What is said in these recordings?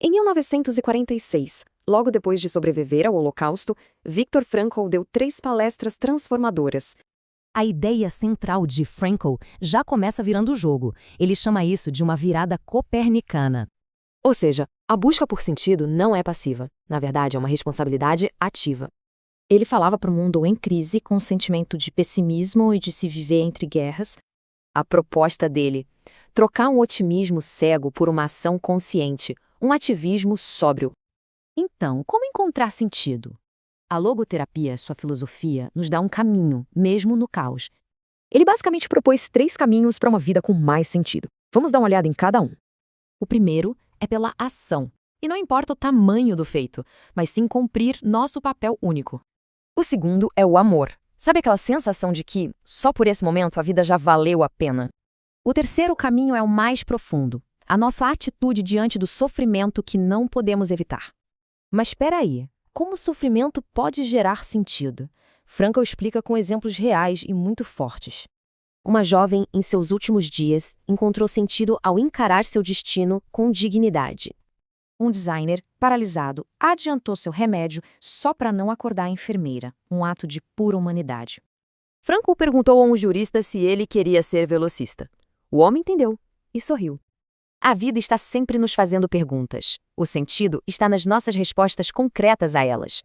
Em 1946, logo depois de sobreviver ao Holocausto, Viktor Frankl deu 3 palestras transformadoras. A ideia central de Frankl já começa virando o jogo. Ele chama isso de uma virada copernicana. Ou seja, a busca por sentido não é passiva. Na verdade, é uma responsabilidade ativa. Ele falava para um mundo em crise, com um sentimento de pessimismo e de se viver entre guerras. A proposta dele: trocar um otimismo cego por uma ação consciente, um ativismo sóbrio. Então, como encontrar sentido? A logoterapia, sua filosofia, nos dá um caminho, mesmo no caos. Ele basicamente propôs 3 caminhos para uma vida com mais sentido. Vamos dar uma olhada em cada um. O primeiro é pela ação. E não importa o tamanho do feito, mas sim cumprir nosso papel único. O segundo é o amor. Sabe aquela sensação de que, só por esse momento, a vida já valeu a pena? O terceiro caminho é o mais profundo. A nossa atitude diante do sofrimento que não podemos evitar. Mas espera aí, como o sofrimento pode gerar sentido? Frankl explica com exemplos reais e muito fortes. Uma jovem, em seus últimos dias, encontrou sentido ao encarar seu destino com dignidade. Um designer, paralisado, adiantou seu remédio só para não acordar a enfermeira, um ato de pura humanidade. Frankl perguntou a um jurista se ele queria ser velocista. O homem entendeu e sorriu. A vida está sempre nos fazendo perguntas. O sentido está nas nossas respostas concretas a elas.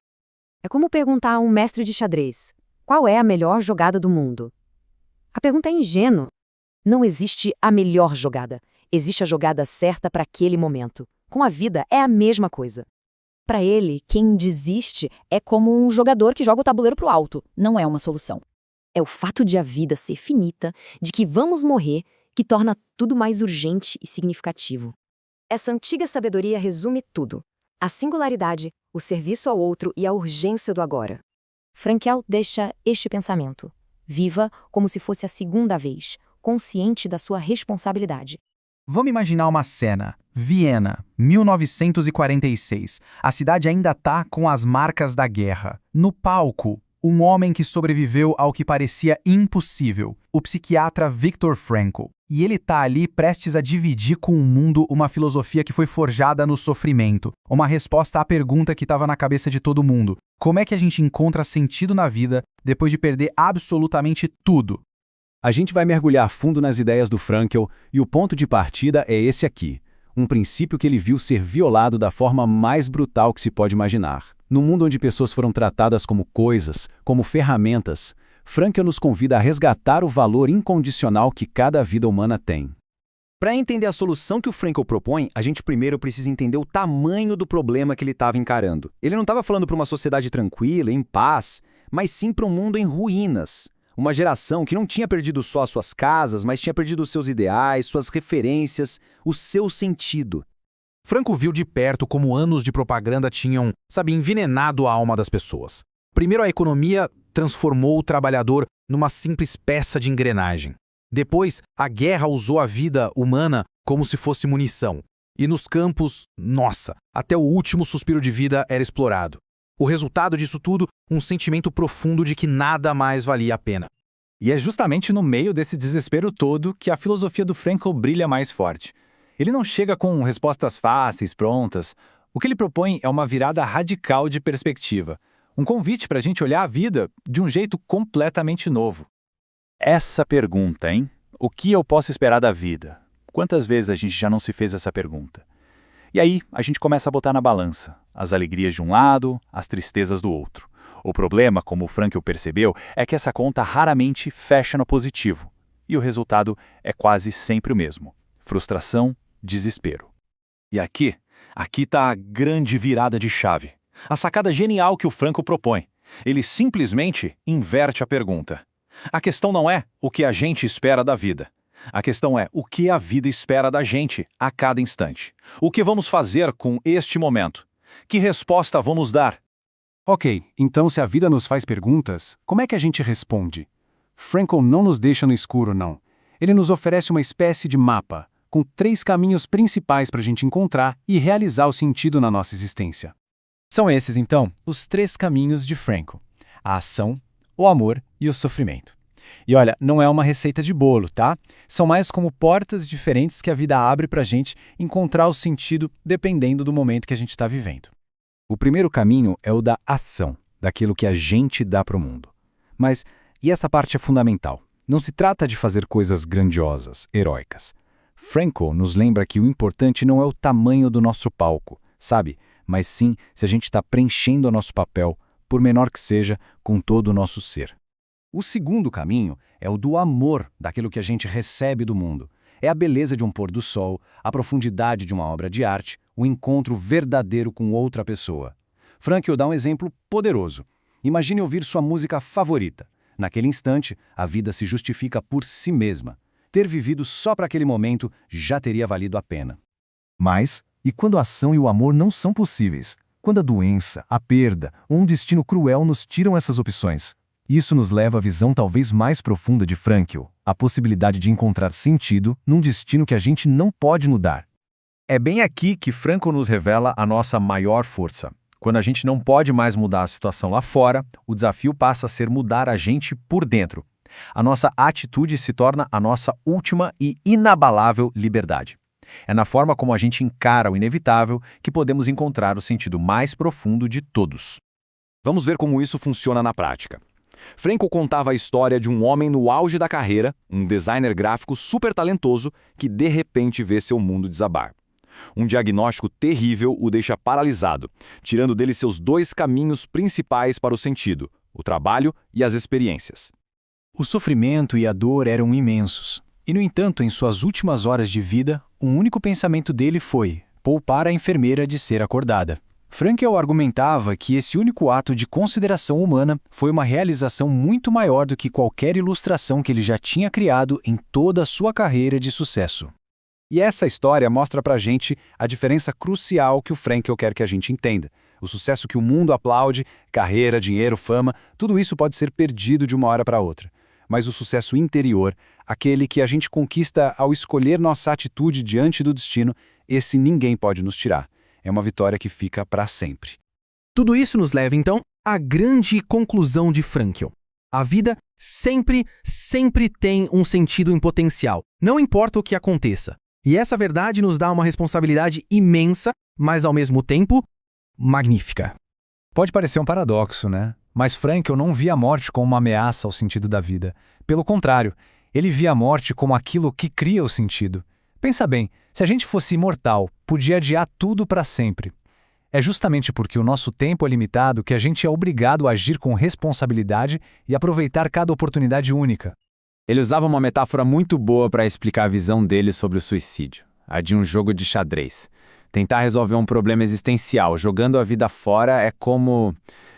É como perguntar a um mestre de xadrez: qual é a melhor jogada do mundo? A pergunta é ingênua. Não existe a melhor jogada. Existe a jogada certa para aquele momento. Com a vida é a mesma coisa. Para ele, quem desiste é como um jogador que joga o tabuleiro para o alto. Não é uma solução. É o fato de a vida ser finita, de que vamos morrer, que torna tudo mais urgente e significativo. Essa antiga sabedoria resume tudo: a singularidade, o serviço ao outro e a urgência do agora. Frankl deixa este pensamento: viva como se fosse a segunda vez, consciente da sua responsabilidade. Vamos imaginar uma cena. Viena, 1946. A cidade ainda está com as marcas da guerra. No palco, um homem que sobreviveu ao que parecia impossível, o psiquiatra Viktor Frankl. E ele está ali prestes a dividir com o mundo uma filosofia que foi forjada no sofrimento, uma resposta à pergunta que estava na cabeça de todo mundo: como é que a gente encontra sentido na vida depois de perder absolutamente tudo? A gente vai mergulhar fundo nas ideias do Frankl e o ponto de partida é esse aqui, um princípio que ele viu ser violado da forma mais brutal que se pode imaginar. No mundo onde pessoas foram tratadas como coisas, como ferramentas, Frankl nos convida a resgatar o valor incondicional que cada vida humana tem. Para entender a solução que o Frankl propõe, a gente primeiro precisa entender o tamanho do problema que ele estava encarando. Ele não estava falando para uma sociedade tranquila, em paz, mas sim para um mundo em ruínas. Uma geração que não tinha perdido só as suas casas, mas tinha perdido os seus ideais, suas referências, o seu sentido. Frankl viu de perto como anos de propaganda tinham, envenenado a alma das pessoas. Primeiro, a economia transformou o trabalhador numa simples peça de engrenagem. Depois, a guerra usou a vida humana como se fosse munição. E nos campos, até o último suspiro de vida era explorado. O resultado disso tudo, um sentimento profundo de que nada mais valia a pena. E é justamente no meio desse desespero todo que a filosofia do Frankl brilha mais forte. Ele não chega com respostas fáceis, prontas. O que ele propõe é uma virada radical de perspectiva. Um convite para a gente olhar a vida de um jeito completamente novo. Essa pergunta, hein? O que eu posso esperar da vida? Quantas vezes a gente já não se fez essa pergunta? E aí, a gente começa a botar na balança as alegrias de um lado, as tristezas do outro. O problema, como o Frankl percebeu, é que essa conta raramente fecha no positivo. E o resultado é quase sempre o mesmo: frustração, desespero. E aqui está a grande virada de chave. A sacada genial que o Frankl propõe. Ele simplesmente inverte a pergunta. A questão não é o que a gente espera da vida. A questão é o que a vida espera da gente a cada instante. O que vamos fazer com este momento? Que resposta vamos dar? Ok, então se a vida nos faz perguntas, como é que a gente responde? Frankl não nos deixa no escuro, não. Ele nos oferece uma espécie de mapa, com 3 caminhos principais para a gente encontrar e realizar o sentido na nossa existência. São esses, então, os 3 caminhos de Frankl: a ação, o amor e o sofrimento. E olha, não é uma receita de bolo, tá? São mais como portas diferentes que a vida abre pra gente encontrar o sentido dependendo do momento que a gente está vivendo. O primeiro caminho é o da ação, daquilo que a gente dá para o mundo. Mas, e essa parte é fundamental, não se trata de fazer coisas grandiosas, heróicas. Frankl nos lembra que o importante não é o tamanho do nosso palco, sabe? Mas sim se a gente está preenchendo o nosso papel, por menor que seja, com todo o nosso ser. O segundo caminho é o do amor, daquilo que a gente recebe do mundo. É a beleza de um pôr do sol, a profundidade de uma obra de arte, o encontro verdadeiro com outra pessoa. Frankl dá um exemplo poderoso. Imagine ouvir sua música favorita. Naquele instante, a vida se justifica por si mesma. Ter vivido só para aquele momento já teria valido a pena. Mas, e quando a ação e o amor não são possíveis? Quando a doença, a perda ou um destino cruel nos tiram essas opções? Isso nos leva à visão talvez mais profunda de Frankl, a possibilidade de encontrar sentido num destino que a gente não pode mudar. É bem aqui que Frankl nos revela a nossa maior força. Quando a gente não pode mais mudar a situação lá fora, o desafio passa a ser mudar a gente por dentro. A nossa atitude se torna a nossa última e inabalável liberdade. É na forma como a gente encara o inevitável que podemos encontrar o sentido mais profundo de todos. Vamos ver como isso funciona na prática. Frankl contava a história de um homem no auge da carreira, um designer gráfico super talentoso, que de repente vê seu mundo desabar. Um diagnóstico terrível o deixa paralisado, tirando dele seus dois caminhos principais para o sentido, o trabalho e as experiências. O sofrimento e a dor eram imensos. E, no entanto, em suas últimas horas de vida, o único pensamento dele foi poupar a enfermeira de ser acordada. Frankl argumentava que esse único ato de consideração humana foi uma realização muito maior do que qualquer ilustração que ele já tinha criado em toda a sua carreira de sucesso. E essa história mostra pra gente a diferença crucial que o Frankl quer que a gente entenda. O sucesso que o mundo aplaude, carreira, dinheiro, fama, tudo isso pode ser perdido de uma hora para outra. Mas o sucesso interior, aquele que a gente conquista ao escolher nossa atitude diante do destino, esse ninguém pode nos tirar. É uma vitória que fica para sempre. Tudo isso nos leva, então, à grande conclusão de Frankl. A vida sempre tem um sentido em potencial, não importa o que aconteça. E essa verdade nos dá uma responsabilidade imensa, mas ao mesmo tempo, magnífica. Pode parecer um paradoxo, né? Mas Frankl não via a morte como uma ameaça ao sentido da vida. Pelo contrário, ele via a morte como aquilo que cria o sentido. Pensa bem, se a gente fosse imortal, podia adiar tudo para sempre. É justamente porque o nosso tempo é limitado que a gente é obrigado a agir com responsabilidade e aproveitar cada oportunidade única. Ele usava uma metáfora muito boa para explicar a visão dele sobre o suicídio, a de um jogo de xadrez. Tentar resolver um problema existencial jogando a vida fora é como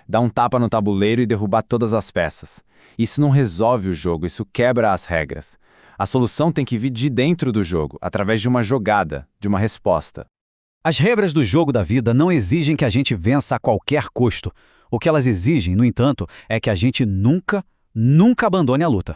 dar um tapa no tabuleiro e derrubar todas as peças. Isso não resolve o jogo, isso quebra as regras. A solução tem que vir de dentro do jogo, através de uma jogada, de uma resposta. As regras do jogo da vida não exigem que a gente vença a qualquer custo. O que elas exigem, no entanto, é que a gente nunca abandone a luta.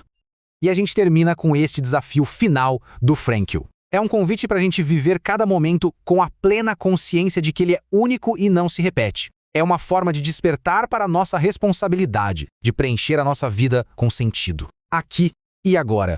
E a gente termina com este desafio final do Frankl. É um convite para a gente viver cada momento com a plena consciência de que ele é único e não se repete. É uma forma de despertar para a nossa responsabilidade, de preencher a nossa vida com sentido. Aqui e agora.